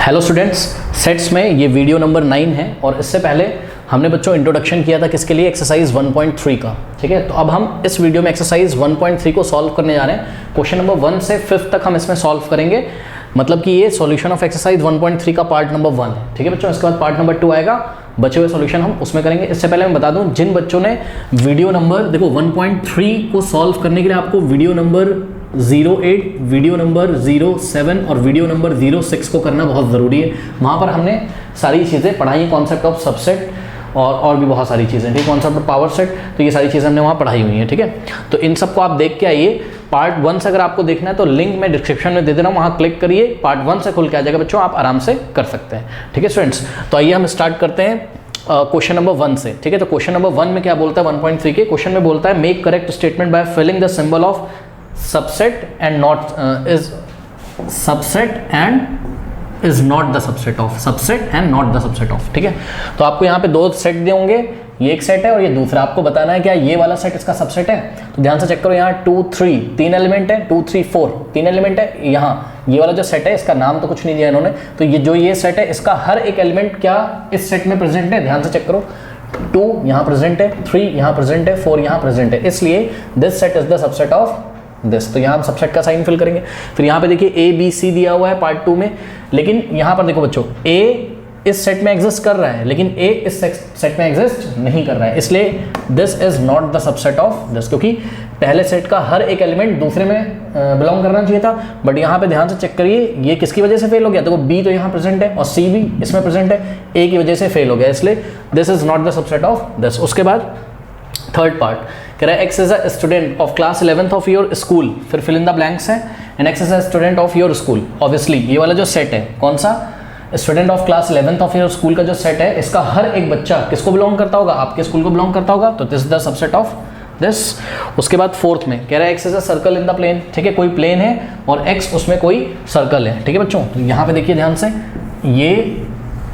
Hello students, sets में ये video number 9 है और इससे पहले हमने बच्चों इंट्रोडक्शन किया था किसके लिए, एक्सरसाइज 1.3 का। ठीक है, तो अब हम इस वीडियो में एक्सरसाइज 1.3 को सॉल्व करने जा रहे हैं। क्वेश्चन नंबर 1 से 5 तक हम इसमें सॉल्व करेंगे, मतलब कि ये सॉल्यूशन ऑफ एक्सरसाइज 1.3 का पार्ट नंबर 1 है। ठीक है बच्चों, इसके बाद पार्ट नंबर 2 आएगा, बचे हुए सॉल्यूशन हम उसमें करेंगे। इससे पहले मैं बता दूं, जिन बच्चों ने वीडियो नंबर देखो 1.3 को सॉल्व करने के लिए आपको वीडियो नंबर 08, वीडियो नंबर 07 और वीडियो नंबर 06 को करना बहुत ज़रूरी है। वहाँ पर हमने सारी चीज़ें पढ़ाई, कॉन्सेप्ट ऑफ सबसेट और भी बहुत सारी चीज़ें, ठीक है, कॉन्सेप्ट ऑफ पावर सेट, तो ये सारी चीज़ें हमने वहाँ पढ़ाई हुई हैं। ठीक है, तो इन सबको आप देख के आइए। पार्ट 1 से अगर आपको देखना है तो लिंक मैं डिस्क्रिप्शन में दे दे रहा हूँ, वहाँ क्लिक करिए, पार्ट 1 से खुल के आ जाएगा बच्चों, आप आराम से कर सकते हैं। ठीक है स्टूडेंट्स, तो आइए हम स्टार्ट करते हैं क्वेश्चन नंबर 1 से। ठीक है, तो क्वेश्चन नंबर 1 में क्या बोलता है, 1.3 के क्वेश्चन में बोलता है make correct statement by filling the symbol of subset and not is subset and is not the subset of, subset and not the subset of। ठीक है, तो आपको यहाँ पे दो सेट दिए होंगे, ये एक सेट है और ये दूसरा। आपको बताना है क्या ये वाला सेट इसका सबसेट है। तो ध्यान से चेक करो, यहाँ 2 3 तीन एलिमेंट है, 2 3 4 तीन एलिमेंट है। यहाँ ये वाला जो सेट है इसका नाम तो कुछ नहीं दिया इन्होंने, तो ये जो ये सेट है इसका हर एक एलिमेंट क्या इस सेट में प्रेजेंट है। ध्यान से चेक करो, 2 यहाँ प्रेजेंट है, 3 यहाँ प्रेजेंट है, 4 यहाँ प्रेजेंट है, इसलिए this set is the subset of this. तो यहाँ हम सबसेट का साइन फिल करेंगे। फिर यहाँ पे देखिए ए बी सी दिया हुआ है पार्ट 2 में, लेकिन यहाँ पर देखो बच्चों, ए इस सेट में एग्जिस्ट कर रहा है लेकिन ए इस सेट में एग्जिस्ट नहीं कर रहा है, इसलिए this is not the subset of this, क्योंकि पहले सेट का हर एक एलिमेंट दूसरे में बिलोंग करना चाहिए था। बट यहाँ पे ध्यान से चेक करिए, ये किसकी वजह से फेल हो गया, देखो बी तो यहाँ प्रेजेंट है और सी भी इसमें प्रेजेंट है, ए की वजह से फेल हो गया, इसलिए this is not the subset of this. उसके बाद थर्ड पार्ट कह रहा है x is a student of class 11th of your school, फिर फिल इन द ब्लैंक्स है, and x is a student of your school. Obviously ये वाला जो सेट है, कौन सा, student of class 11th of your school का जो सेट है, इसका हर एक बच्चा किसको बिलोंग करता होगा, आपके स्कूल को बिलोंग करता होगा, तो this is the subset of this. उसके बाद फोर्थ में कह रहा है x is a circle in the plane. ठीक है, कोई प्लेन है और एक्स उसमें कोई सर्कल है। ठीक है बच्चों, तो यहाँ पे देखिए ध्यान से, ये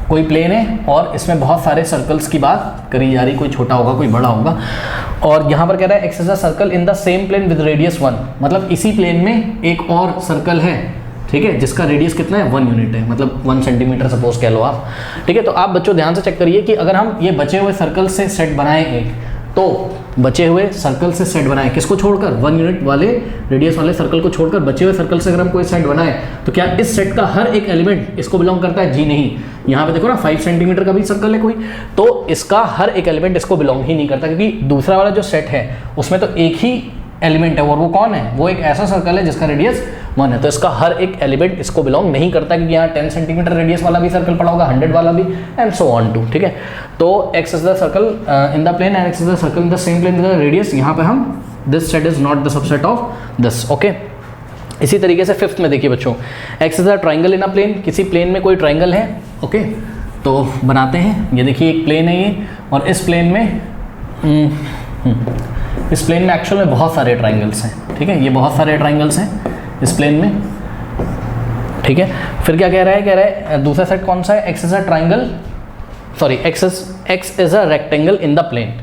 कोई प्लेन है और इसमें बहुत सारे सर्कल्स की बात करी जा रही, कोई छोटा होगा कोई बड़ा होगा। और यहाँ पर कह रहा है x is a circle in the same plane with radius 1, मतलब इसी प्लेन में एक और सर्कल है, ठीक है, जिसका रेडियस कितना है, 1 यूनिट है, मतलब 1 सेंटीमीटर सपोज कह लो आप। ठीक है, तो आप बच्चों ध्यान से चेक करिए कि अगर हम ये बचे हुए सर्कल से सेट बनाएं एक, तो बचे हुए सर्कल से सेट बनाएं किसको छोड़कर, 1 यूनिट वाले रेडियस वाले सर्कल को छोड़कर बचे हुए सर्कल से अगर हम कोई सेट बनाएं, तो क्या इस सेट का हर एक एलिमेंट इसको बिलोंग करता है, जी नहीं। यहाँ पे देखो ना 5 सेंटीमीटर का भी सर्कल है कोई, तो इसका हर एक एलिमेंट इसको बिलोंग ही नहीं करता, क्योंकि दूसरा वाला जो सेट है उसमें तो एक ही एलिमेंट है और वो कौन है, वो एक ऐसा सर्कल है जिसका रेडियस 1 है, तो इसका हर एक एलिमेंट इसको बिलोंग नहीं करता, क्योंकि यहाँ 10 सेंटीमीटर रेडियस वाला भी सर्कल पड़ा होगा, 100 वाला भी, एंड सो ऑन टू। ठीक है, तो x is the circle in the plane and x is the circle in the same plane with the radius, यहाँ पे हम this set is not the subset of this. Okay, इसी तरीके से fifth में देखिए बच्चों, x is the triangle in a plane, किसी प्लेन में कोई ट्राइंगल है। ओके, तो बनाते हैं, ये देखिए एक प्लेन है ये, और इस प्लेन में इस प्लेन में एक्चुअल में बहुत सारे ट्राइंगल्स हैं। ठीक है, ये बहुत सारे ट्राइंगल्स हैं इस प्लेन में। ठीक है, फिर क्या कह रहा है, कह रहा है दूसरा सेट कौन सा है, x is a triangle, sorry x is a rectangle in the plane,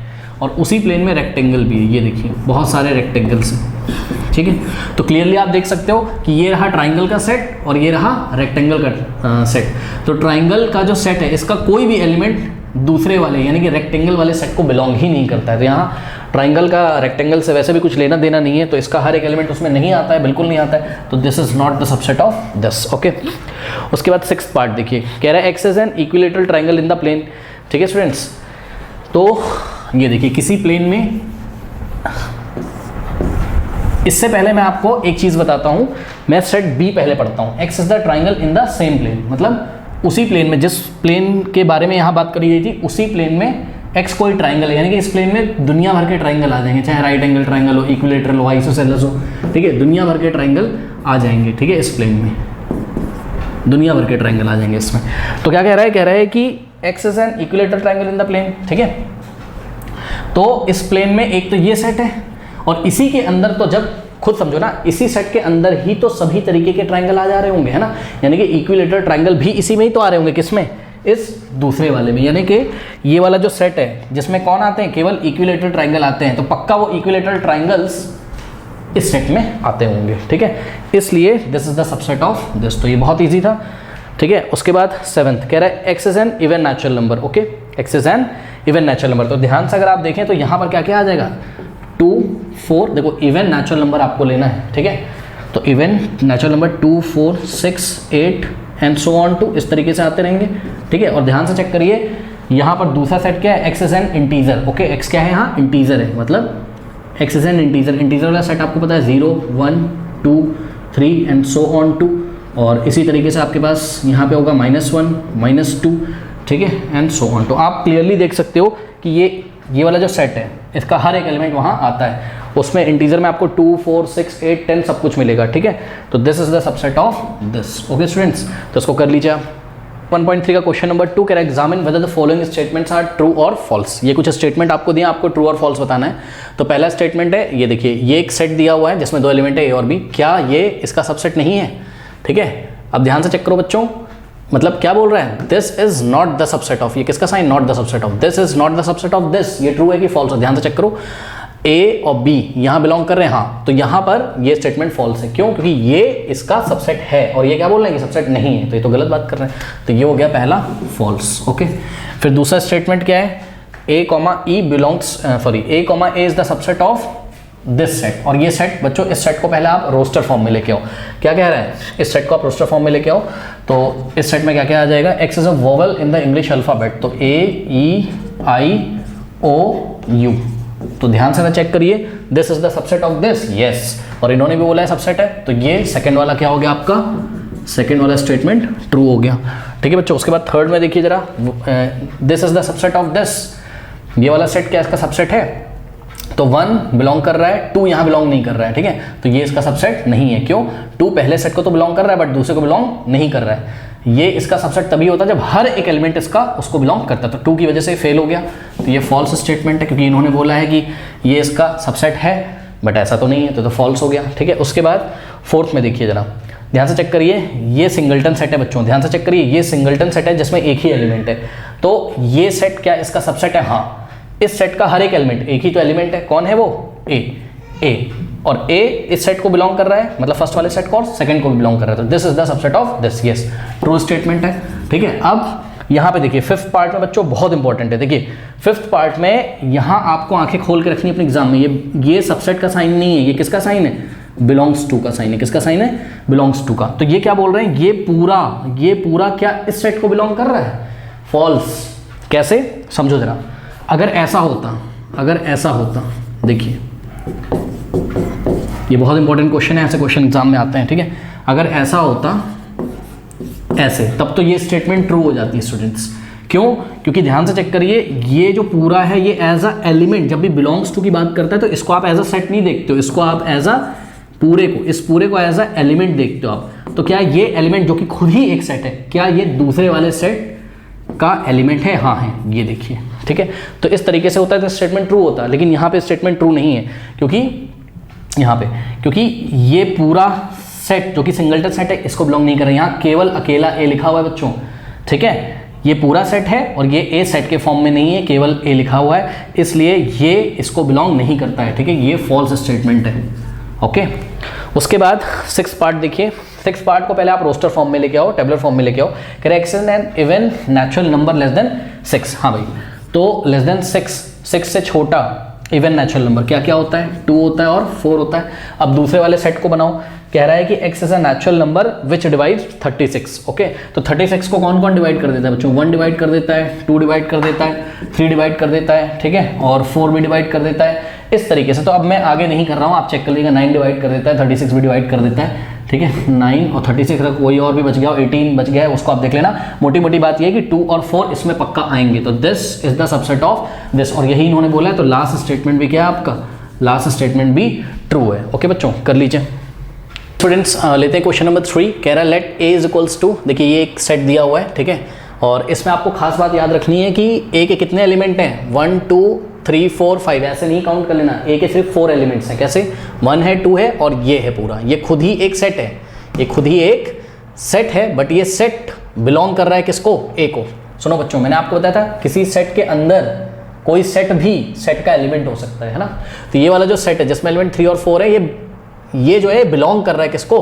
और उसी प्लेन में रेक्टेंगल भी है, ये देखिए बहुत सारे रेक्टेंगल्स हैं। ठीक है, तो क्लियरली आप देख सकते हो कि ये रहा ट्राइंगल का सेट और ये रहा रेक्टेंगल का सेट। तो ट्राइंगल का जो सेट है इसका कोई भी एलिमेंट दूसरे वाले यानी कि रेक्टेंगल वाले सेट को बिलोंग ही नहीं करता है। तो यहाँ ट्राइंगल का रेक्टेंगल से वैसे भी कुछ लेना देना नहीं है, तो इसका हर एक एलिमेंट उसमें नहीं आता है, बिल्कुल नहीं आता है, तो this is not the subset of this. Okay, उसके बाद सिक्स्थ पार्ट देखिए, कह रहा है x is an equilateral triangle in the plane. ठीक है स्टूडेंट्स, तो ये देखिए किसी प्लेन में, इससे पहले मैं आपको एक चीज बताता हूं, मैं सेट बी पहले पढ़ता हूं। X is the triangle in the same plane, मतलब उसी प्लेन में, जिस प्लेन के बारे में यहाँ बात करी गई थी, उसी प्लेन में एक्स कोई ट्राइंगल है, यानी कि इस प्लेन में दुनिया भर के ट्राइंगल आ जाएंगे, चाहे राइट एंगल ट्राइंगल हो, इक्विलेटरल हो, आइसोसेलेस हो। ठीक है, दुनिया भर के ट्राइंगल आ जाएंगे। ठीक है, इस प्लेन में दुनिया भर के ट्राइंगल आ जाएंगे इसमें। तो क्या कह रहा है, कह रहा है कि x is an equilateral triangle in the plane. ठीक है, तो इस प्लेन में एक तो ये सेट है और इसी के अंदर, तो जब खुद समझो ना, इसी सेट के अंदर ही तो सभी तरीके के ट्राइंगल आ जा रहे होंगे, है ना, यानी कि इक्विलेटरल ट्राइंगल भी इसी में ही तो आ रहे होंगे, किसमें, इस दूसरे वाले में, यानी कि ये वाला जो सेट है जिसमें कौन आते हैं, केवल इक्विलेटरल ट्राइंगल आते हैं, तो पक्का वो इक्विलेटरल ट्राइंगल्स इस सेट में आते होंगे। ठीक है, इसलिए this is the subset of this. तो ये बहुत ईजी था। ठीक है। उसके बाद 7th कह रहा है x is an even natural number. Okay, x is an even natural number. तो ध्यान से अगर आप देखें तो यहाँ पर क्या क्या आ जाएगा, 2, 4, देखो इवन नेचुरल नंबर आपको लेना है, ठीक है। तो even natural number 2, 4, 6, 8 and so on to, इस तरीके से आते रहेंगे, ठीक है। और ध्यान से चेक करिए यहाँ पर दूसरा सेट क्या है, x is an integer. Okay, x क्या है यहाँ, इंटीजर है, मतलब x is an integer. Integer वाला सेट आपको पता है 0, 1, 2, 3 एंड सो ऑन टू। और इसी तरीके से आपके पास यहाँ पे होगा -1, -2, ठीक है, एंड सो ऑन। तो आप क्लियरली देख सकते हो कि ये वाला जो सेट है इसका हर एक एलिमेंट वहाँ आता है, उसमें इंटीजर में आपको 2, 4, 6, 8, 10 सब कुछ मिलेगा, ठीक है। तो this is the subset of this. Okay students, तो इसको कर लीजिए आप। 1.3 का क्वेश्चन नंबर 2 कह रहा है examine whether the following statements are true और फॉल्स। ये कुछ स्टेटमेंट आपको दिया, आपको ट्रू और फॉल्स बताना है। तो पहला स्टेटमेंट है, ये देखिए, ये एक सेट दिया हुआ है जिसमें 2 एलिमेंट है ए और बी, क्या ये इसका सबसेट नहीं है, ठीक है। अब ध्यान से चेक करो बच्चों, मतलब क्या बोल रहा है, this is not the subset of, ये किसका sign, not the subset of, this is not the subset of this, ये ट्रू है कि फॉल्स है। ध्यान से चेक करो, ए और बी यहाँ बिलोंग कर रहे हैं, हाँ, तो यहाँ पर ये स्टेटमेंट फॉल्स है। क्यों, क्योंकि ये इसका सबसेट है और ये क्या बोल रहे हैं कि सबसेट नहीं है, तो ये तो गलत बात कर रहे हैं। तो ये हो गया पहला फॉल्स। ओके, फिर दूसरा स्टेटमेंट क्या है, A is the subset of this set. और ये सेट बच्चों, इस सेट को पहले आप रोस्टर फॉर्म में लेके आओ। क्या कह रहा है, इस सेट को आप रोस्टर फॉर्म में लेके आओ, तो इस सेट में क्या क्या आ जाएगा, x is a vowel in the English alphabet, तो A-E-I-O-U। तो ध्यान से ना चेक करिए, this is the subset of this, yes, और इन्होंने भी बोला है सबसेट है, तो ये सेकंड वाला क्या हो गया आपका, सेकंड वाला स्टेटमेंट ट्रू हो गया, ठीक है बच्चों। उसके बाद थर्ड में देखिए जरा, this is the subset of this, ये वाला सेट क्या इसका सबसेट है, तो 1 बिलोंग कर रहा है, 2 यहाँ बिलोंग नहीं कर रहा है, ठीक है, तो ये इसका सबसेट नहीं है। क्यों, 2 पहले सेट को तो बिलोंग कर रहा है बट दूसरे को बिलोंग नहीं कर रहा है। ये इसका सबसेट तभी होता है जब हर एक एलिमेंट इसका उसको बिलोंग करता है, तो 2 की वजह से फेल हो गया। तो ये फॉल्स स्टेटमेंट है, क्योंकि इन्होंने बोला है कि ये इसका सबसेट है बट ऐसा तो नहीं है, तो फॉल्स हो गया, ठीक है। उसके बाद फोर्थ में देखिए जरा, ध्यान से चेक करिए, ये सिंगल्टन सेट है बच्चों, ध्यान से चेक करिए, ये सिंगल्टन सेट है जिसमें एक ही एलिमेंट है, तो ये सेट क्या इसका सबसेट है, हाँ, इस सेट का हर एक एलिमेंट, एक ही तो एलिमेंट है, कौन है वो, ए, और ए इस सेट को बिलोंग कर रहा है, मतलब फर्स्ट वाले सेट को और सेकंड को भी बिलोंग कर रहा है, तो this is the subset of this, yes, true statement है, ठीक है। अब यहाँ पे देखिए फिफ्थ पार्ट में बच्चों बहुत इंपॉर्टेंट है, देखिए फिफ्थ पार्ट में यहाँ आपको आंखें खोल के रखनी है अपने एग्जाम में, ये सबसेट का साइन नहीं है, ये किसका साइन है, बिलोंग्स टू का साइन है, किसका साइन है, बिलोंग्स टू का। तो ये क्या बोल रहे हैं, ये पूरा क्या इस सेट को बिलोंग कर रहा है, फॉल्स। कैसे, समझो जरा, अगर ऐसा होता, देखिए ये बहुत इंपॉर्टेंट क्वेश्चन है, ऐसे क्वेश्चन एग्जाम में आते हैं, ठीक है। अगर ऐसा होता ऐसे, तब तो ये स्टेटमेंट ट्रू हो जाती है स्टूडेंट्स। क्यों, क्योंकि ध्यान से चेक करिए, ये जो पूरा है ये एज अ एलिमेंट, जब भी बिलोंग्स टू की बात करता है तो इसको आप एज अ सेट नहीं देखते हो, इसको आप एज अ इस पूरे को एज अ एलिमेंट देखते हो आप। तो क्या ये एलिमेंट जो कि खुद ही एक सेट है, क्या ये दूसरे वाले सेट का एलिमेंट है, हाँ है, ये देखिए, ठीक है। तो इस तरीके से होता है तो स्टेटमेंट ट्रू होता है, लेकिन यहाँ पे स्टेटमेंट ट्रू नहीं है, क्योंकि ये पूरा सेट जो कि सिंगलटन सेट है इसको बिलोंग नहीं कर रहा है, यहाँ केवल अकेला ए लिखा हुआ है बच्चों, ठीक है। ये पूरा सेट है और ये ए सेट के फॉर्म में नहीं है, केवल ए लिखा हुआ है, इसलिए ये इसको बिलोंग नहीं करता है, ठीक है, ये फॉल्स स्टेटमेंट है। ओके, उसके बाद 6th पार्ट देखिए, 6th पार्ट को पहले आप रोस्टर फॉर्म में लेके आओ, टेबलर फॉर्म में लेके आओ। कह रहे x an even natural number less then 6, हाँ भाई, तो लेस देन 6 से छोटा इवन नेचुरल नंबर क्या क्या होता है, 2 होता है और 4 होता है। अब दूसरे वाले सेट को बनाओ, कह रहा है कि x is a natural number which divides 36। Okay, तो 36 को कौन कौन डिवाइड कर देता है बच्चों, 1 डिवाइड कर देता है, 2 डिवाइड कर देता है, 3 डिवाइड कर देता है, ठीक है, और 4 भी डिवाइड कर देता है, इस तरीके से। तो अब मैं आगे नहीं कर रहा हूँ, आप चेक कर लीजिएगा, 9 डिवाइड कर देता है, 36 भी डिवाइड कर देता है, ठीक है, 9 और 36 का कोई और भी बच गया, 18 बच गया है, उसको आप देख लेना। मोटी मोटी बात ये है कि 2 और 4 इसमें पक्का आएंगे, तो this is the subset of this, और यही इन्होंने बोला है। तो लास्ट स्टेटमेंट भी क्या है आपका, लास्ट स्टेटमेंट भी ट्रू है। ओके बच्चों, कर लीजिए। स्टूडेंट्स लेते हैं क्वेश्चन नंबर 3, कह रहा है let A is equals to, देखिए ये एक सेट दिया हुआ है, ठीक है, और इसमें आपको खास बात याद रखनी है कि ए के कितने एलिमेंट हैं, 1 2 3 4 5, ऐसे नहीं काउंट कर लेना, ए के सिर्फ 4 एलिमेंट्स हैं। कैसे, 1 है, 2 है और ये है पूरा, ये खुद ही एक सेट है, ये खुद ही एक सेट है, बट ये सेट बिलोंग कर रहा है किसको, ए को। सुनो बच्चों, मैंने आपको बताया था किसी सेट के अंदर कोई सेट भी सेट का एलिमेंट हो सकता है ना। तो ये वाला जो सेट है जिसमें एलिमेंट 3 और 4 है, ये जो है बिलोंग कर रहा है किसको,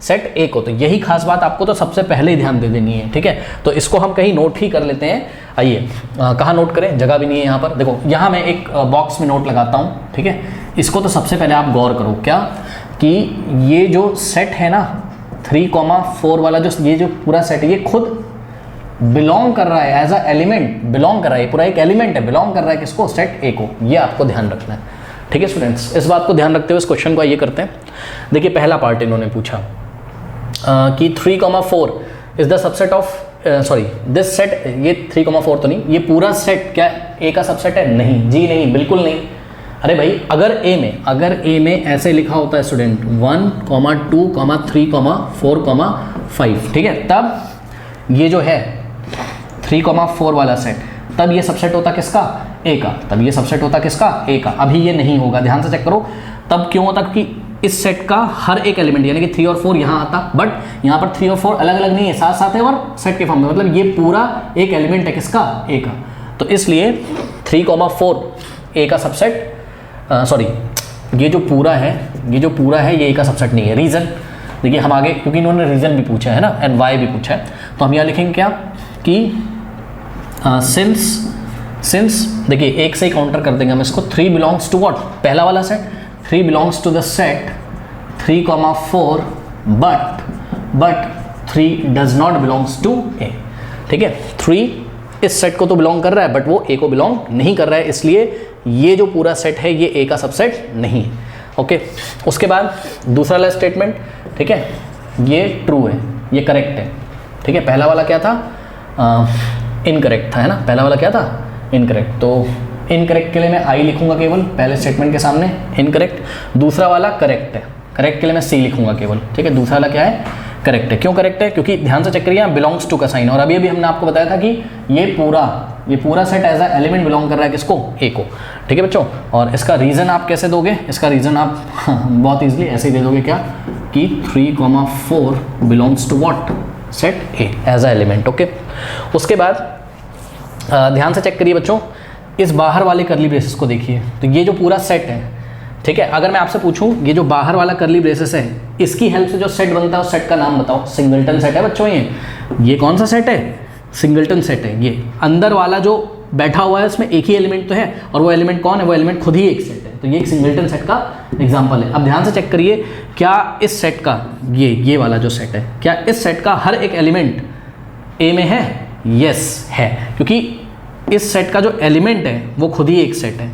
सेट ए को। तो यही खास बात आपको तो सबसे पहले ही ध्यान दे देनी है, ठीक है। तो इसको हम कहीं नोट ही कर लेते हैं। आइए कहाँ नोट करें, जगह भी नहीं है यहाँ पर। देखो यहाँ मैं एक बॉक्स में नोट लगाता हूँ, ठीक है। इसको तो सबसे पहले आप गौर करो क्या कि ये जो सेट है ना 3,4 वाला, जो ये जो पूरा सेट है ये खुद बिलोंग कर रहा है एज अ एलिमेंट, बिलोंग कर रहा है, पूरा एक एलिमेंट है, बिलोंग कर रहा है किसको, सेट ए को। ये आपको ध्यान रखना है, ठीक है स्टूडेंट्स। इस बात को ध्यान रखते हुए इस क्वेश्चन को आइए करते हैं। देखिए पहला पार्ट इन्होंने पूछा कि 3,4 is the subset of sorry this set, ये 3,4 तो नहीं, ये पूरा सेट क्या ए का सबसेट है? नहीं जी, नहीं, बिल्कुल नहीं। अरे भाई अगर ए में ऐसे लिखा होता है स्टूडेंट 1, 2, 3, 4, 5, ठीक है, तब ये जो है 3,4 वाला सेट, तब ये सबसेट होता किसका? ए का। तब ये सबसेट होता किसका? ए का। अभी ये नहीं होगा, ध्यान से चेक करो। तब क्यों होता? क्योंकि इस सेट का हर एक एलिमेंट यानी कि 3 और 4 यहाँ आता, बट यहाँ पर 3 और 4 अलग अलग नहीं है, साथ साथ है और सेट के फॉर्म में, मतलब ये पूरा एक एलिमेंट है किसका? ए का। तो इसलिए 3,4 ए का सबसेट, सॉरी ये जो पूरा है ये ए का सबसेट नहीं है। रीज़न देखिए हम आगे, क्योंकि इन्होंने रीज़न भी पूछा है ना एंड वाई भी पूछा है, तो हम यहाँ लिखेंगे क्या कि सिंस देखिए एक से ही काउंटर कर देंगे हम इसको। 3 बिलोंग्स टू व्हाट? पहला वाला set 3 belongs to the set 3,4 but 3 does not belongs to A, ठीक है। 3 इस सेट को तो बिलोंग कर रहा है बट वो ए को बिलोंग नहीं कर रहा है, इसलिए ये जो पूरा सेट है ये ए का सबसेट नहीं है, ओके। उसके बाद दूसरा वाला स्टेटमेंट, ठीक है, ये ट्रू है, ये करेक्ट है, ठीक है। पहला वाला क्या था? इनकरेक्ट था, है ना। पहला वाला क्या था? इनकरेक्ट। तो इनकरेक्ट के लिए मैं आई लिखूंगा केवल पहले स्टेटमेंट के सामने, इनकरेक्ट। दूसरा वाला करेक्ट है, करेक्ट के लिए मैं सी लिखूंगा केवल, ठीक है। दूसरा वाला क्या है? करेक्ट है। क्यों करेक्ट है? क्योंकि ध्यान से चेक करिए यहाँ बिलोंग्स टू का साइन, और अभी हमने आपको बताया था कि ये पूरा set as a element belong कर रहा है किसको? ए को, ठीक है बच्चों। और इसका रीज़न आप कैसे दोगे? इसका रीज़न आप बहुत ईजिली ऐसे ही दे दोगे क्या कि 3,4 belongs to what? Set A as a element, okay. उसके बाद ध्यान से चेक करिए बच्चों, इस बाहर वाले करली ब्रेसेस को देखिए। तो ये जो पूरा सेट है, ठीक है, अगर मैं आपसे पूछूं ये जो बाहर वाला करली ब्रेसेस है इसकी हेल्प से जो सेट बनता है उस सेट का नाम बताओ। सिंगलटन सेट है बच्चों। ये कौन सा सेट है? सिंगलटन सेट है। ये अंदर वाला जो बैठा हुआ है उसमें एक ही एलिमेंट तो है, और वो एलिमेंट कौन है? वो एलिमेंट खुद ही एक सेट है। तो ये एक सिंगलटन सेट का एग्जांपल है। अब ध्यान से चेक करिए, क्या इस सेट का ये वाला जो सेट है, क्या इस सेट का हर एक एलिमेंट ए में है? यस है, क्योंकि इस सेट का जो एलिमेंट है वो खुद ही एक सेट है,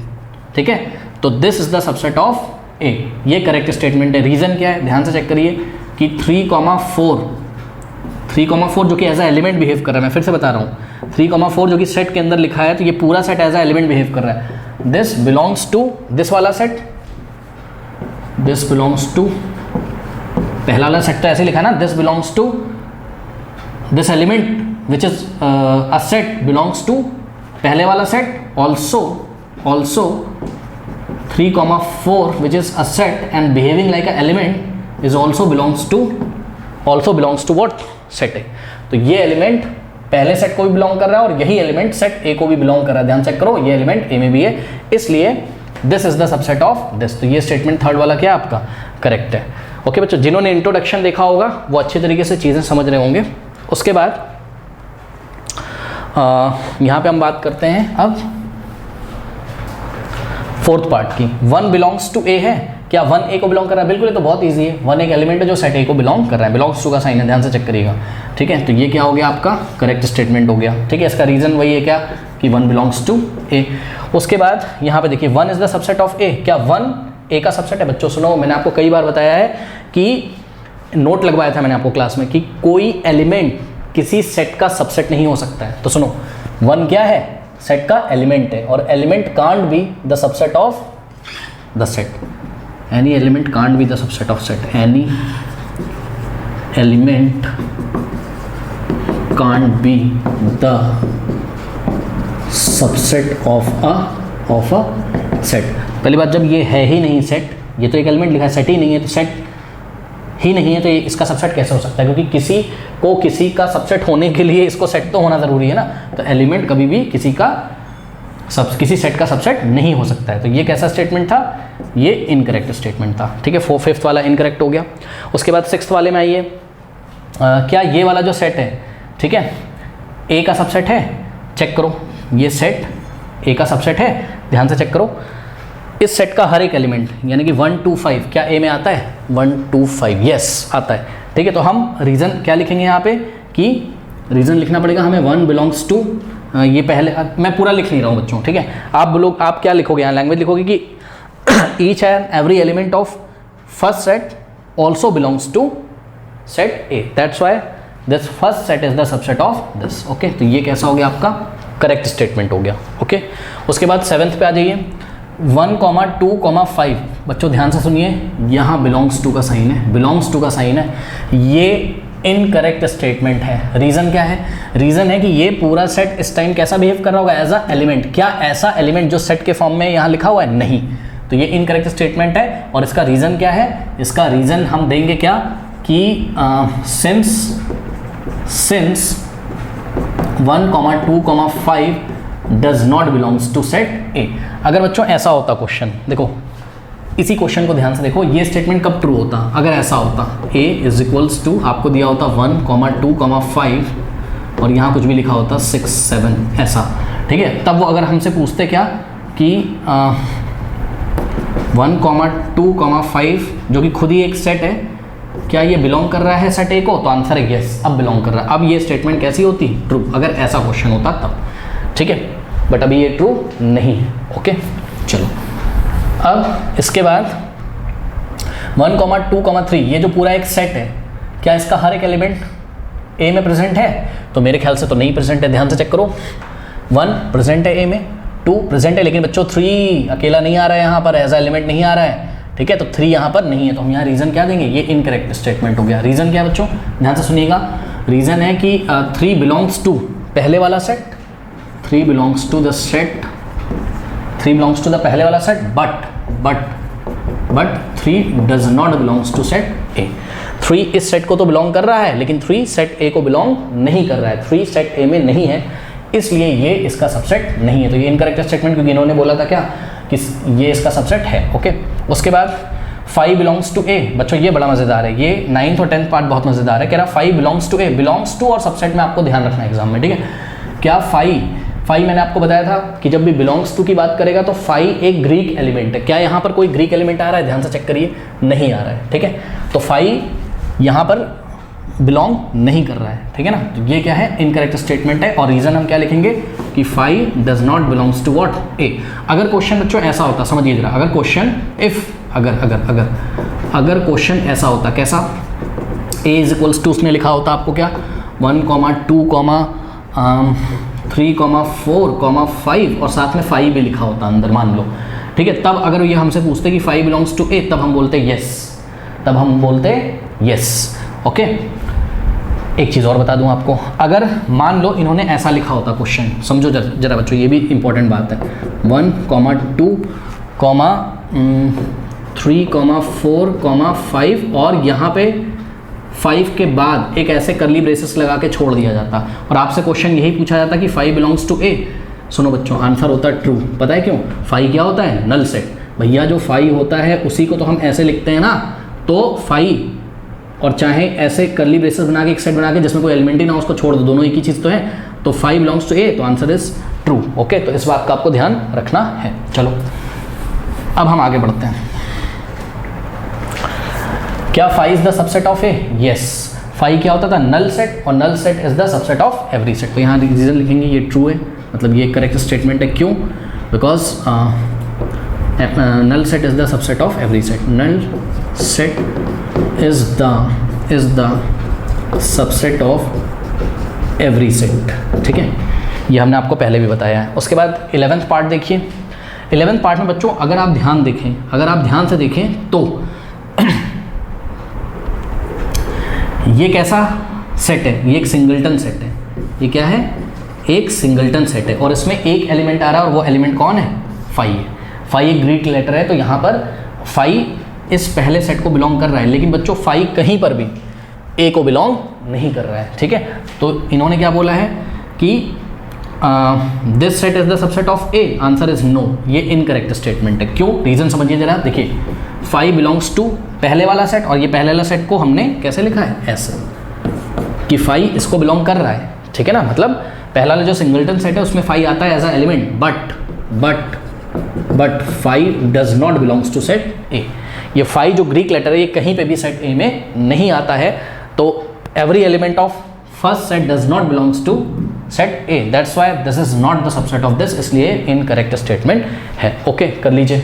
ठीक है। तो this is the subset of A, ये करेक्ट स्टेटमेंट है। रीजन क्या है? ध्यान से चेक करिए कि 3,4 जो कि एज अ एलिमेंट बिहेव कर रहा है। मैं फिर से बता रहा हूँ, 3,4 जो कि सेट के अंदर लिखा है, तो ये पूरा set as a element behave कर रहा है। दिस बिलोंग्स टू दिस वाला सेट, दिस बिलोंग्स टू पहला वाला सेट तो ऐसे लिखा है ना, this belongs to this element which is a set belongs to पहले वाला set, also 3,4 which is a set and behaving like a element is also belongs to what? set A। तो ये एलिमेंट पहले सेट को भी belong कर रहा है और यही एलिमेंट सेट ए को भी बिलोंग कर रहा है। ध्यान चेक करो, ये एलिमेंट ए में भी है, इसलिए this is the subset of this. तो ये स्टेटमेंट थर्ड वाला क्या आपका? करेक्ट है, ओके बच्चों। जिन्होंने इंट्रोडक्शन देखा होगा वो अच्छे तरीके से चीज़ें समझ रहे होंगे। उसके बाद यहाँ पे हम बात करते हैं अब फोर्थ पार्ट की। 1 बिलोंग्स टू ए है, क्या 1 ए को बिलोंग कर रहा है? बिल्कुल, ये तो बहुत इजी है। 1 एक एलिमेंट है जो सेट ए को बिलोंग कर रहा है, बिलोंग्स टू का साइन है, ध्यान से चेक करिएगा, ठीक है। तो ये क्या हो गया आपका? करेक्ट स्टेटमेंट हो गया, ठीक है। इसका रीजन वही है क्या कि 1 बिलोंग्स टू ए। उसके बाद यहाँ पे देखिए 1 इज द सबसेट ऑफ ए, क्या 1 ए का सबसेट है? बच्चों सुनो, मैंने आपको कई बार बताया है कि नोट लगवाया था मैंने आपको क्लास में कि कोई एलिमेंट किसी सेट का सबसेट नहीं हो सकता है। तो सुनो, 1 क्या है? सेट का एलिमेंट है, और element can't be the subset of the set. Any element can't be the subset of set. Any element can't be the subset of a set. पहली बात, जब ये है ही नहीं सेट, ये तो एक एलिमेंट लिखा है, सेट ही नहीं है, तो सेट ही नहीं है तो इसका सबसेट कैसे हो सकता है? क्योंकि किसी का सबसेट होने के लिए इसको सेट तो होना ज़रूरी है ना। तो एलिमेंट कभी भी किसी का किसी सेट का सबसेट नहीं हो सकता है। तो ये कैसा स्टेटमेंट था, ये इनकरेक्ट स्टेटमेंट था। ठीक है, 5th वाला इनकरेक्ट हो गया। उसके बाद 6th वाले में आइए, क्या ये वाला जो सेट है, ठीक है, ए का सबसेट है, चेक करो, ये सेट ए का सबसेट है, ध्यान से चेक करो। इस सेट का हर एक एलिमेंट यानी कि 1 2 5 क्या ए में आता है, 1 2 5 यस आता है। ठीक है, तो हम रीज़न क्या लिखेंगे यहाँ पे कि रीज़न लिखना पड़ेगा हमें 1 बिलोंग्स टू, ये पहले मैं पूरा लिख नहीं रहा हूँ बच्चों, ठीक है। आप क्या लिखोगे यहाँ, लैंग्वेज लिखोगे कि each and every element of first set also belongs to set A, that's why this first set is the subset of this. Okay, तो ये कैसा हो गया, आपका करेक्ट स्टेटमेंट हो गया। ओके, उसके बाद 7th पे आ जाइए, 1 2 5 बच्चों ध्यान से सुनिए, यहाँ बिलोंग्स टू का साइन है, बिलोंग्स टू का साइन है, ये इनकरेक्ट स्टेटमेंट है। रीज़न क्या है, रीज़न है कि ये पूरा सेट इस टाइम कैसा बिहेव कर रहा होगा, एज अ एलिमेंट। क्या ऐसा एलिमेंट जो सेट के फॉर्म में यहाँ लिखा हुआ है, नहीं। तो ये इनकरेक्ट स्टेटमेंट है। और इसका रीज़न क्या है, इसका रीज़न हम देंगे क्या कि since 1 2 5 does not belongs to set A. अगर बच्चों ऐसा होता क्वेश्चन, देखो इसी क्वेश्चन को ध्यान से देखो, ये स्टेटमेंट कब ट्रू होता, अगर ऐसा होता a इज इक्वल्स टू, आपको दिया होता 1 2 5 और यहाँ कुछ भी लिखा होता 6 7 ऐसा, ठीक है। तब वो अगर हमसे पूछते क्या कि 1 2 5 जो कि खुद ही एक सेट है, क्या ये बिलोंग कर रहा है सेट ए को, तो आंसर है यस, अब बिलोंग कर रहा है। अब ये स्टेटमेंट कैसी होती, ट्रू, अगर ऐसा क्वेश्चन होता तब, ठीक है। बट अभी ये ट्रू नहीं है। ओके, चलो अब इसके बाद 1 2 3 ये जो पूरा एक सेट है, क्या इसका हर एक एलिमेंट ए में प्रेजेंट है, तो मेरे ख्याल से तो नहीं प्रेजेंट है। ध्यान से चेक करो, 1 प्रेजेंट है ए में, 2 प्रेजेंट है, लेकिन बच्चों 3 अकेला नहीं आ रहा है यहाँ पर, एज ए एलिमेंट नहीं आ रहा है, ठीक है। तो 3 यहाँ पर नहीं है, तो हम यहाँ रीज़न क्या देंगे, ये इनकरेक्ट स्टेटमेंट हो गया। रीज़न क्या है बच्चों, ध्यान से सुनिएगा, रीज़न है कि 3 बिलोंग्स टू पहले वाला set, 3 belongs to the set, 3 belongs to the पहले वाला set, but 3 does not belongs to set A. 3 इस सेट को तो बिलोंग कर रहा है, लेकिन 3 सेट ए को बिलोंग नहीं कर रहा है, 3 सेट ए में नहीं है, इसलिए ये इसका सबसेट नहीं है। तो ये इनकरेक्ट स्टेटमेंट, क्योंकि इन्होंने बोला था क्या कि ये इसका सबसेट है। ओके, उसके बाद 5 बिलोंग्स टू ए, बच्चों ये बड़ा मज़ेदार है, ये 9th और 10th पार्ट बहुत मज़ेदार है। कह रहा 5 belongs to A, belongs to और सबसेट में आपको ध्यान रखना है एग्जाम में, ठीक है। क्या 5 मैंने आपको बताया था कि जब भी बिलोंग्स टू की बात करेगा तो 5 एक ग्रीक एलिमेंट है। क्या यहाँ पर कोई ग्रीक एलिमेंट आ रहा है, ध्यान से चेक करिए, नहीं आ रहा है, ठीक है। तो 5 यहाँ पर बिलोंग नहीं कर रहा है, ठीक है ना। तो ये क्या है, इनकरेक्ट स्टेटमेंट है। और रीज़न हम क्या लिखेंगे कि 5 does not belongs to what A. अगर क्वेश्चन बच्चों ऐसा होता, समझिए जरा, अगर क्वेश्चन अगर क्वेश्चन ऐसा होता, कैसा, ए इज इक्वल्स टू, उसने लिखा होता आपको क्या 1 2 3 4 5 और साथ में 5 भी लिखा होता अंदर, मान लो, ठीक है। तब अगर ये हमसे पूछते कि 5 बिलोंग्स टू ए, तब हम बोलते यस, ओके। एक चीज़ और बता दूं आपको, अगर मान लो इन्होंने ऐसा लिखा होता क्वेश्चन, समझो जरा बच्चों, ये भी इंपॉर्टेंट बात है, 1 2 3 4 5 और यहाँ पे 5 के बाद एक ऐसे करली ब्रेसेस लगा के छोड़ दिया जाता और आपसे क्वेश्चन यही पूछा जाता कि 5 बिलोंग्स टू ए। सुनो बच्चों, आंसर होता है ट्रू। पता है क्यों? 5 क्या होता है, नल सेट। भैया जो 5 होता है उसी को तो हम ऐसे लिखते हैं ना, तो 5 और चाहे ऐसे करली ब्रेसेस बना के एक सेट बना के जिसमें कोई एलिमेंट ही ना उसको छोड़ दो, दोनों एक ही चीज़ तो है। तो 5 बिलोंग्स टू ए, तो आंसर इज ट्रू। ओके, तो इस बात का आपको ध्यान रखना है। चलो अब हम आगे बढ़ते हैं। क्या 5 is the subset of A? Yes. 5 क्या होता था, नल सेट, और null set is the subset of every set. तो यहाँ रीजन लिखेंगे ये ट्रू है, मतलब ये करेक्ट स्टेटमेंट है। क्यों? Because null set is the subset of every set. Null set is the subset of every set. ठीक है, ये हमने आपको पहले भी बताया है। उसके बाद 11th पार्ट देखिए। 11th पार्ट में बच्चों अगर आप ध्यान से देखें तो ये कैसा सेट है, ये एक सिंगलटन सेट है। ये क्या है, एक सिंगलटन सेट है और इसमें एक एलिमेंट आ रहा है और वो एलिमेंट कौन है, 5 है। 5 एक ग्रीक लेटर है, तो यहाँ पर 5 इस पहले सेट को बिलोंग कर रहा है, लेकिन बच्चों 5 कहीं पर भी ए को बिलोंग नहीं कर रहा है। ठीक है, तो इन्होंने क्या बोला है कि this set is the subset of A, answer is no, ये इनकरेक्ट स्टेटमेंट है। क्यों, रीजन समझिए जरा, देखिए फाइव बिलोंग्स टू पहले वाला सेट, और ये पहले वाला सेट को हमने कैसे लिखा है, ऐसे कि फाइव इसको बिलोंग कर रहा है, ठीक है ना। मतलब पहला वाला जो सिंगलटन सेट है उसमें फाइव आता है as a element, but five does not belongs to set A. ये फाइव जो ग्रीक लेटर है ये कहीं पे भी सेट ए में नहीं आता है, तो every element of first set does not belongs to set A, that's why this is not the subset of this, इसलिए इनकरेक्ट स्टेटमेंट है। ओके, कर लीजिए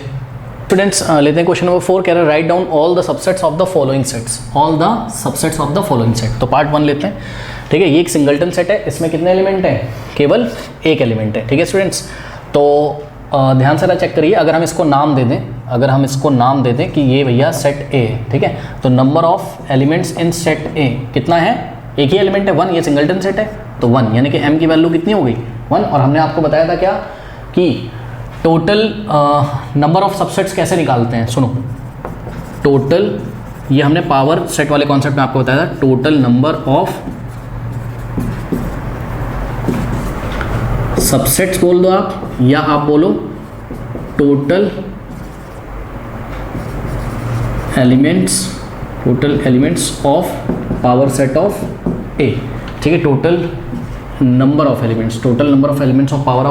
स्टूडेंट्स। लेते हैं क्वेश्चन नंबर 4, कह रहा है write down all the subsets of the following sets, all the subsets of the following set. तो पार्ट 1 लेते हैं, ठीक है। ये एक सिंगलटन सेट है, इसमें कितने एलिमेंट हैं, केवल एक एलिमेंट है, ठीक है स्टूडेंट्स। तो ध्यान से चेक करिए, अगर हम इसको नाम दे दें, अगर हम इसको नाम दे दें कि ये भैया सेट ए, ठीक है, तो number of elements in set ए कितना है, एक ही एलिमेंट है 1, ये सिंगलटन सेट है तो 1, यानी कि एम की वैल्यू कितनी हो गई 1। और हमने आपको बताया था क्या कि टोटल नंबर ऑफ सबसेट्स कैसे निकालते हैं, सुनो, टोटल, ये हमने पावर सेट वाले कॉन्सेप्ट में आपको बताया था, टोटल नंबर ऑफ सबसेट्स बोल दो आप, या आप बोलो total elements of power set of A, ठीक है, total number of elements of power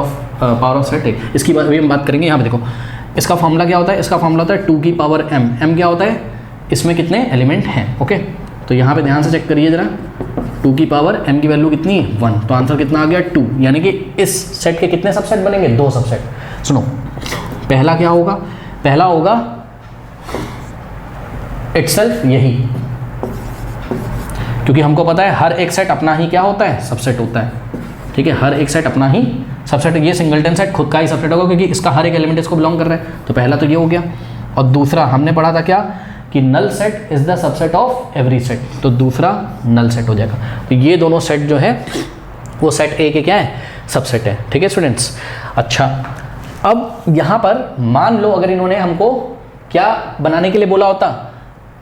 of set A. इसकी बात अभी हम बात करेंगे। यहाँ पे देखो, इसका फॉर्मूला क्या होता है, इसका फॉर्मूला होता है 2 की पावर m क्या होता है, इसमें कितने एलिमेंट हैं, ओके। तो यहाँ पे ध्यान से चेक करिए जरा, 2 की पावर m की वैल्यू कितनी है 1, तो आंसर कितना आ गया 2, यानी कि इस सेट के कितने सबसेट बनेंगे, 2 सबसेट। सुनो, पहला क्या होगा, पहला होगा इटसेल्फ, यही, क्योंकि हमको पता है हर एक सेट अपना ही क्या होता है, सबसेट होता है, ठीक है, हर एक सेट अपना ही सबसेट। ये सिंगलटन सेट खुद का ही सबसेट होगा क्योंकि इसका हर एक एलिमेंट इसको बिलोंग कर रहा है, तो पहला तो ये हो गया। और दूसरा हमने पढ़ा था क्या कि null set is the subset of every set, तो दूसरा नल सेट हो जाएगा। तो ये दोनों सेट जो है वो सेट ए के क्या है, सबसेट है, ठीक है स्टूडेंट्स। अच्छा, अब यहाँ पर मान लो अगर इन्होंने हमको क्या बनाने के लिए बोला होता,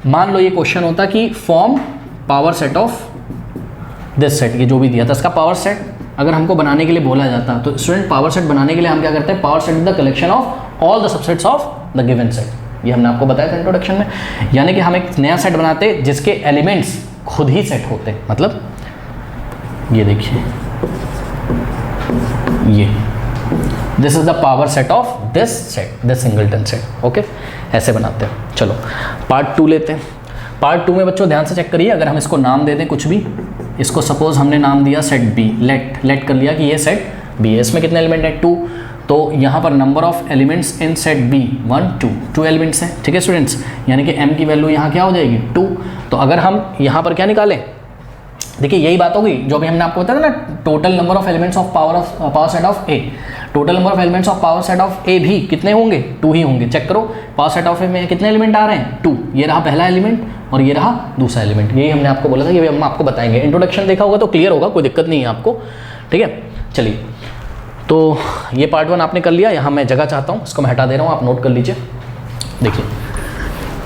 मान लो ये क्वेश्चन होता कि form power set of this set, ये जो भी दिया था इसका पावर सेट अगर हमको बनाने के लिए बोला जाता, तो स्टूडेंट पावर सेट बनाने के लिए हम क्या करते हैं, power set is the collection of all the subsets of the given set. ये हमने आपको बताया था इंट्रोडक्शन में, यानी कि हम एक नया सेट बनाते जिसके एलिमेंट्स खुद ही सेट होते, मतलब ये देखिए, ये this is the power set of this set, this singleton set, okay, ऐसे बनाते हैं। चलो पार्ट 2 लेते हैं। पार्ट 2 में बच्चों ध्यान से चेक करिए, अगर हम इसको नाम दे दें कुछ भी, इसको सपोज हमने नाम दिया सेट बी, लेट कर लिया कि ये सेट बी है, इसमें कितने एलिमेंट हैं 2, तो यहाँ पर number of elements in set B 1 2 elements हैं, ठीक है स्टूडेंट्स, यानी कि m की वैल्यू यहाँ क्या हो जाएगी 2। तो अगर हम यहाँ पर क्या निकालें, देखिए यही बात होगी जो भी हमने आपको बताया था ना, total number of elements of power set of A, total number of elements of power set of A भी कितने होंगे, 2 ही होंगे। चेक करो पावर सेट ऑफ ए में कितने एलिमेंट आ रहे हैं 2, ये रहा पहला एलिमेंट और ये रहा दूसरा एलिमेंट, यही हमने आपको बोला था, ये भी हम आपको बताएंगे। इंट्रोडक्शन देखा होगा तो क्लियर होगा, कोई दिक्कत नहीं है आपको, ठीक है। चलिए, तो ये पार्ट 1 आपने कर लिया, यहाँ मैं जगह चाहता हूँ, इसको मैं हटा दे रहा हूँ, आप नोट कर लीजिए। देखिए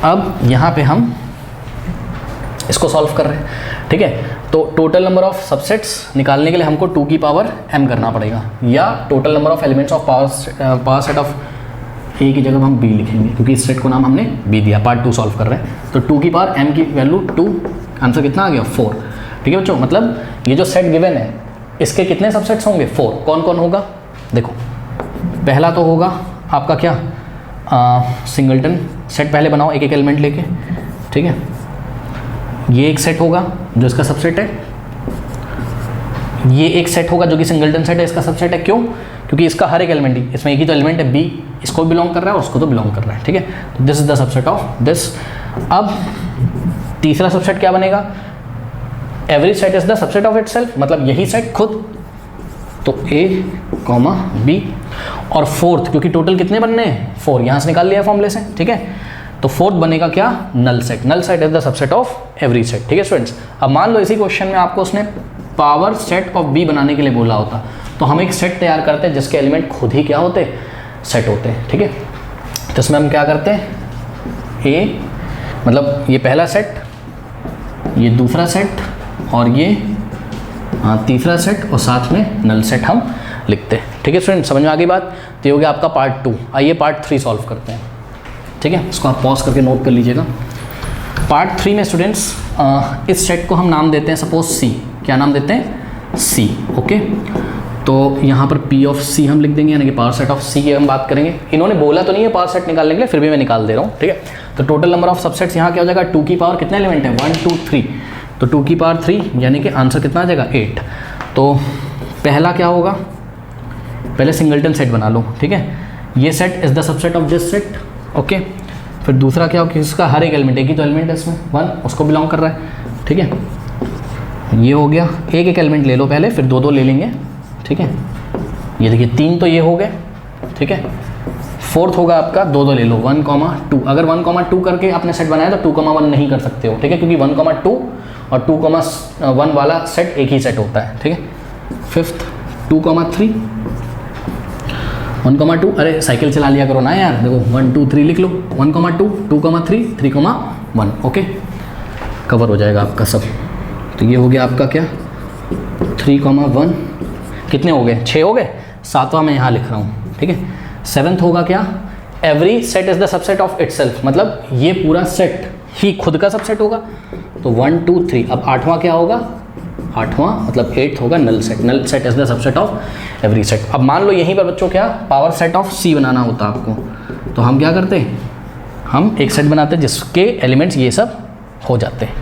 अब यहाँ पे हम इसको सॉल्व कर रहे हैं, ठीक है। तो टोटल नंबर ऑफ सबसेट्स निकालने के लिए हमको 2 की पावर m करना पड़ेगा, या total number of elements of power set of A की जगह हम b लिखेंगे, क्योंकि इस सेट को नाम हमने b दिया, पार्ट 2 सॉल्व कर रहे हैं। तो 2 की पावर m की वैल्यू 2, आंसर कितना आ गया 4, ठीक है बच्चों। मतलब ये जो सेट गिवन है इसके कितने सबसेट्स होंगे 4, कौन कौन होगा, देखो पहला तो होगा आपका क्या, सिंगलटन सेट पहले बनाओ एक एक एलिमेंट लेके, ठीक है। ये एक सेट होगा जो इसका सबसेट है, ये एक सेट होगा जो कि सिंगलटन सेट है, इसका सबसेट है, क्यों, क्योंकि इसका हर एक एलिमेंट ही, इसमें एक ही तो एलिमेंट है बी, इसको बिलोंग कर रहा है और उसको तो बिलोंग कर रहा है, ठीक है। तो this is the subset of this. अब तीसरा सबसेट क्या बनेगा, every set is the subset of itself, मतलब यही सेट खुद, तो ए कॉमा बी। और फोर्थ, क्योंकि टोटल कितने बनने हैं 4, यहाँ से निकाल लिया फॉर्मूले से, ठीक है। तो फोर्थ बनेगा क्या, null set, null set is the subset of every set, ठीक है स्टूडेंट्स। अब मान लो इसी क्वेश्चन में आपको उसने पावर सेट ऑफ बी बनाने के लिए बोला होता, तो हम एक सेट तैयार करते हैं जिसके एलिमेंट खुद ही क्या होते, सेट होते हैं, ठीक है। तो इसमें हम क्या करते हैं, ए मतलब ये पहला सेट, ये दूसरा सेट और ये तीसरा सेट और साथ में नल सेट हम लिखते हैं। ठीक है स्टूडेंट, समझ में आ गई बात। तो ये हो गया आपका पार्ट 2। आइए पार्ट 3 सॉल्व करते हैं। ठीक है, इसको आप पॉज करके नोट कर लीजिएगा। पार्ट 3 में स्टूडेंट्स इस सेट को हम नाम देते हैं सपोज सी। क्या नाम देते हैं? सी। ओके, तो यहाँ पर P ऑफ C हम लिख देंगे, यानी कि पावर सेट ऑफ C की हम बात करेंगे। इन्होंने बोला तो नहीं है पावर सेट निकालने के लिए, फिर भी मैं निकाल दे रहा हूँ। ठीक है, तो टोटल नंबर ऑफ सबसेट्स यहाँ क्या हो जाएगा? 2 की पावर कितने एलिमेंट है? 1 2 3। तो 2 की पावर 3 यानी कि आंसर कितना आ जाएगा? 8। तो पहला क्या होगा? पहले सिंगलटन सेट बना लो। ठीक है, ये set is the subset of this set. Okay, फिर दूसरा क्या होगा? इसका हर एक एलिमेंट, एक ही तो एलिमेंट है इसमें, 1 उसको बिलोंग कर रहा है। ठीक है, ये हो गया। एक एक एलिमेंट ले लो पहले, फिर 2 2 ले लेंगे। ठीक है, ये देखिए 3 तो ये हो गए। ठीक है, फोर्थ होगा आपका 2 2 ले लो, 1 2। अगर 1 2 करके आपने सेट बनाया तो 2 1 नहीं कर सकते हो। ठीक है, क्योंकि 1 2 और 2 1 वाला सेट एक ही सेट होता है। ठीक है, फिफ्थ 2 3 1 2। अरे साइकिल चला लिया करो ना यार, देखो 1 2 3 लिख लो। 1 2 2 3 3 1। ओके, कवर हो जाएगा आपका सब। तो ये हो गया आपका क्या? 3 1। कितने हो गए? 6 हो गए। 7वां मैं यहाँ लिख रहा हूँ। ठीक है, 7th होगा क्या? Every set is the subset of itself, मतलब ये पूरा सेट ही खुद का सबसेट होगा। तो 1 2 3। अब 8वां क्या होगा? 8वां मतलब 8th होगा null set. Null set is the subset of every set. अब मान लो यहीं पर बच्चों क्या पावर सेट ऑफ C बनाना होता आपको, तो हम क्या करते हैं? हम एक सेट बनाते हैं जिसके एलिमेंट्स ये सब हो जाते हैं।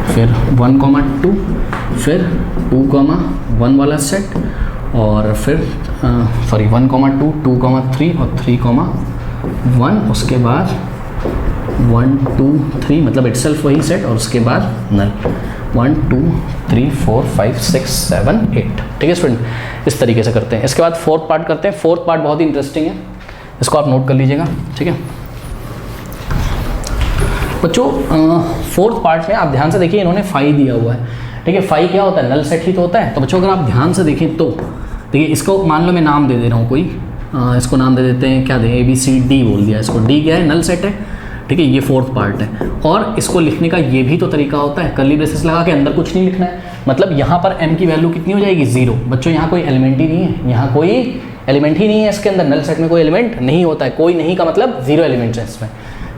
फिर 1 2, फिर 2 1 वाला सेट, और फिर 1 2 2 3 और 3 1। उसके बाद 1 2 3 मतलब इटसेल्फ वही सेट, और उसके बाद नल 1 2 3 4 5 6 7 8। ठीक है स्टूडेंट, इस तरीके से करते हैं। इसके बाद फोर्थ पार्ट करते हैं। फोर्थ पार्ट बहुत ही इंटरेस्टिंग है, इसको आप नोट कर लीजिएगा। ठीक है बच्चों, फोर्थ पार्ट में आप ध्यान से देखिए, इन्होंने फाई दिया हुआ है। ठीक है, फाई क्या होता है? नल सेट ही तो होता है। तो बच्चों अगर आप ध्यान से देखें तो देखिए, इसको मान लो मैं नाम दे दे रहा हूँ कोई, इसको नाम दे देते हैं, क्या दें? ABCD बोल दिया इसको। D क्या है? नल सेट है। ठीक है, ये फोर्थ पार्ट है। और इसको लिखने का ये भी तो तरीका होता है, कर्ली ब्रेसेस लगा के अंदर कुछ नहीं लिखना है। मतलब यहाँ पर M की वैल्यू कितनी हो जाएगी? 0। बच्चों यहाँ कोई एलिमेंट ही नहीं है, यहाँ कोई एलिमेंट ही नहीं है इसके अंदर। नल सेट में कोई एलिमेंट नहीं होता है। कोई नहीं का मतलब 0 एलिमेंट है इसमें।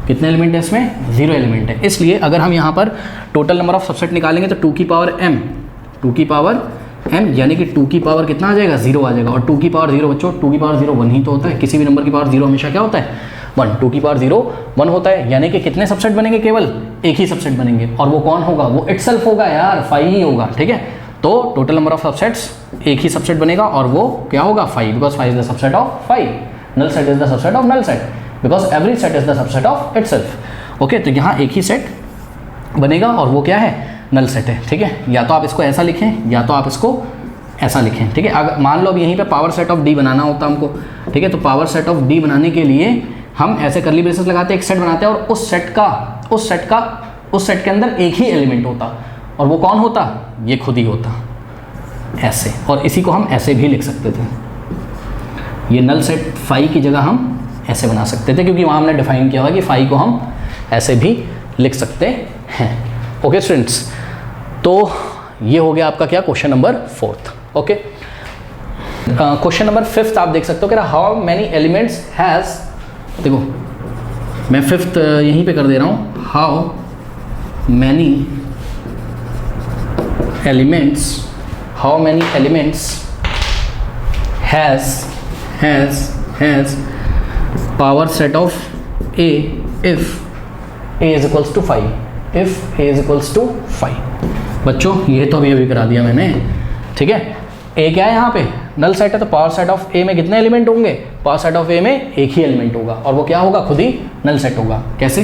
कितने एलिमेंट है इसमें? 0 एलिमेंट है। इसलिए अगर हम यहाँ पर टोटल नंबर ऑफ सबसेट निकालेंगे तो 2 की पावर m, 2 की पावर m यानी कि 2 की पावर कितना आ जाएगा? 0 आ जाएगा। और 2 की पावर 0 बच्चों, 2 की पावर 0 1 ही तो होता है। किसी भी नंबर की पावर 0 हमेशा क्या होता है? 1। 2 की पावर 0 1 होता है, यानी कि कितने सबसेट बनेंगे? केवल एक ही सबसेट बनेंगे। और वो कौन होगा? वो इटसेल्फ होगा यार, 5 ही होगा। ठीक है, तो टोटल नंबर ऑफ सबसेट्स एक ही सबसेट बनेगा, और वो क्या होगा? 5, because 5 is the subset of 5। Null set is the subset of null set, because every set is the subset of itself. Okay, तो यहाँ एक ही सेट बनेगा, और वो क्या है? नल सेट है। ठीक है, या तो आप इसको ऐसा लिखें या तो आप इसको ऐसा लिखें। ठीक है, अगर मान लो अब यहीं पे पावर सेट ऑफ D बनाना होता हमको। ठीक है, तो पावर सेट ऑफ D बनाने के लिए हम ऐसे कर्ली ब्रेसेस लगाते हैं, एक सेट बनाते हैं, और उस सेट के अंदर एक ही एलिमेंट होता, और वो कौन होता? ये खुद ही होता, ऐसे। और इसी को हम ऐसे भी लिख सकते थे। ये नल सेट 5 की जगह हम ऐसे बना सकते थे, क्योंकि वहाँ हमने डिफाइन किया हुआ कि 5 को हम ऐसे भी लिख सकते हैं। ओके स्टूडेंट्स, तो ये हो गया आपका क्या? Question number 4। Okay, question number 5 आप देख सकते हो कि हाउ मैनी एलिमेंट्स हैज़, देखो मैं 5th यहीं पे कर दे रहा हूँ। How many elements has power set of A if A is equals to 5, if A is equals to 5। बच्चों ये तो अभी करा दिया मैंने। ठीक है, A क्या है यहाँ पे? नल सेट है, तो पावर सेट ऑफ A में कितने एलिमेंट होंगे? पावर सेट ऑफ A में एक ही एलिमेंट होगा, और वो क्या होगा? खुद ही नल सेट होगा। कैसे?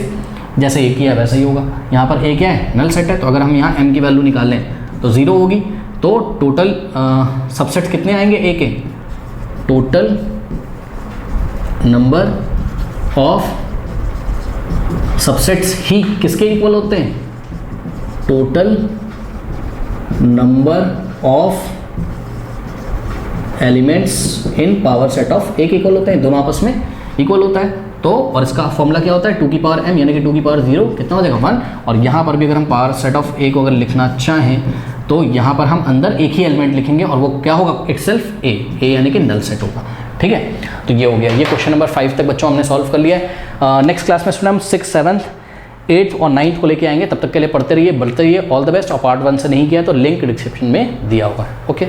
जैसे A किया वैसे ही होगा। यहाँ पर A क्या है? नल सेट है, तो अगर हम यहाँ M की वैल्यू निकालें तो 0 होगी। तो टोटल सबसेट कितने आएंगे A के? टोटल नंबर ऑफ सबसेट्स ही किसके इक्वल होते हैं? Total number of elements in power set of A के इक्वल होते हैं। दोनों आपस में इक्वल होता है। तो और इसका फॉर्मूला क्या होता है 2 की पावर m यानी कि 2 की पावर 0 कितना हो जाएगा 1। और यहाँ पर भी अगर हम पावर सेट ऑफ a को अगर लिखना चाहें तो यहाँ पर हम अंदर एक ही एलिमेंट लिखेंगे और वो क्या होगा इटसेल्फ a यानी कि नल सेट होगा। ठीक है, तो ये हो गया, ये क्वेश्चन नंबर 5 तक बच्चों हमने सॉल्व कर लिया है। नेक्स्ट क्लास में स्टूडेंट हम 6th 7th 8th और 9th को लेके आएंगे। तब तक के लिए पढ़ते रहिए, बढ़ते रहिए। All the best. और पार्ट 1 से नहीं किया तो लिंक डिस्क्रिप्शन में दिया होगा। ओके।